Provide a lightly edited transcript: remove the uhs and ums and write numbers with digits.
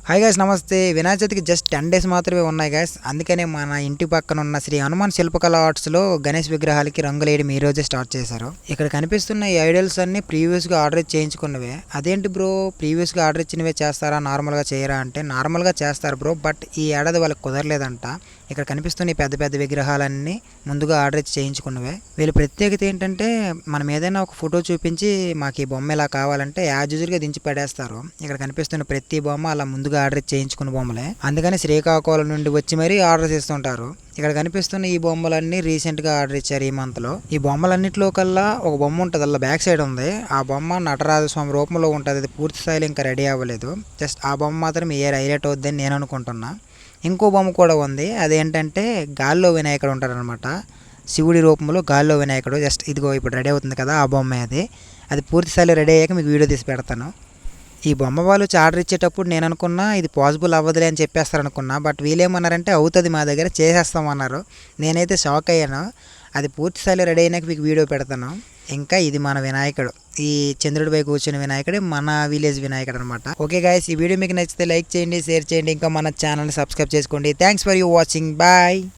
Hi guys, నమస్తే. వినాయక చవితికి just 10 days మాత్రమే ఉన్నాయి గైస్. అందుకనే మన ఇంటి పక్కన ఉన్న శ్రీ హనుమాన్ శిల్పకళ ఆర్ట్స్లో గణేష్ విగ్రహాలకి రంగులు వేయడం ఈ రోజే స్టార్ట్ చేశారు. ఇక్కడ కనిపిస్తున్న ఈ ఐడల్స్ అన్ని ప్రీవియస్గా ఆర్డర్ చేయించుకున్నవే. అదేంటి బ్రో, ప్రీవియస్గా ఆర్డర్ ఇచ్చినవే చేస్తారా, నార్మల్గా చేయరా అంటే నార్మల్గా చేస్తారు బ్రో, బట్ ఈ ఏడాది వాళ్ళకి కుదరలేదంట. ఇక్కడ కనిపిస్తున్న ఈ పెద్ద పెద్ద విగ్రహాలన్నీ ముందుగా ఆర్డర్ ఇచ్చి చేయించుకున్నవే. వీళ్ళ ప్రత్యేకత ఏంటంటే, మనం ఏదైనా ఒక ఫోటో చూపించి మాకు ఈ బొమ్మ ఇలా కావాలంటే యాజ్ యూజువల్గా దించి పడేస్తారు. ఇక్కడ కనిపిస్తున్న ప్రతి బొమ్మ అలా ముందుగా ఆర్డర్ చేయించుకున్న బొమ్మలే. అందుకని శ్రీకాకుళం నుండి వచ్చి మరీ ఆర్డర్ చేస్తుంటారు. ఇక్కడ కనిపిస్తున్న ఈ బొమ్మలన్నీ రీసెంట్గా ఆర్డర్ ఇచ్చారు ఈ మంత్లో. ఈ బొమ్మలన్నింటిలో కల్లా ఒక బొమ్మ ఉంటుంది, అలా బ్యాక్ సైడ్ ఉంది. ఆ బొమ్మ నటరాజస్వామి రూపంలో ఉంటుంది. అది పూర్తి స్థాయిలో ఇంకా రెడీ అవ్వలేదు. జస్ట్ ఆ బొమ్మ మాత్రం ఏ హైలైట్ అవుద్దని నేను అనుకుంటున్నా. ఇంకో బొమ్మ కూడా ఉంది, అదేంటంటే గాల్లో వినాయకుడు ఉంటారనమాట. శివుడి రూపంలో గాల్లో వినాయకుడు. జస్ట్ ఇదిగో ఇప్పుడు రెడీ అవుతుంది కదా, ఆ బొమ్మ అది పూర్తి స్థాయిలో రెడీ అయ్యాక మీకు వీడియో తీసి పెడతాను. ఈ బొమ్మ వాళ్ళు ఆర్డర్ ఇచ్చేటప్పుడు నేను అనుకున్నా ఇది పాసిబుల్ అవ్వదులే అని చెప్పేస్తారనుకున్నా, బట్ వీళ్ళేమన్నారంటే అవుతుంది మా దగ్గర, చేసేస్తామన్నారు. నేనైతే షాక్ అయ్యాను. అది పూర్తి స్థాయిలో రెడీ అయినాక మీకు వీడియో పెడతాను. ఇంకా ఇది మన వినాయకుడు, ఈ చంద్రుడిపై కూర్చున్న వినాయకుడే మన విలేజ్ వినాయకుడు అనమాట. ఓకే గాయస్, ఈ వీడియో మీకు నచ్చితే లైక్ చేయండి, షేర్ చేయండి, ఇంకా మన ఛానల్ని సబ్స్క్రైబ్ చేసుకోండి. Thanks for you watching, bye.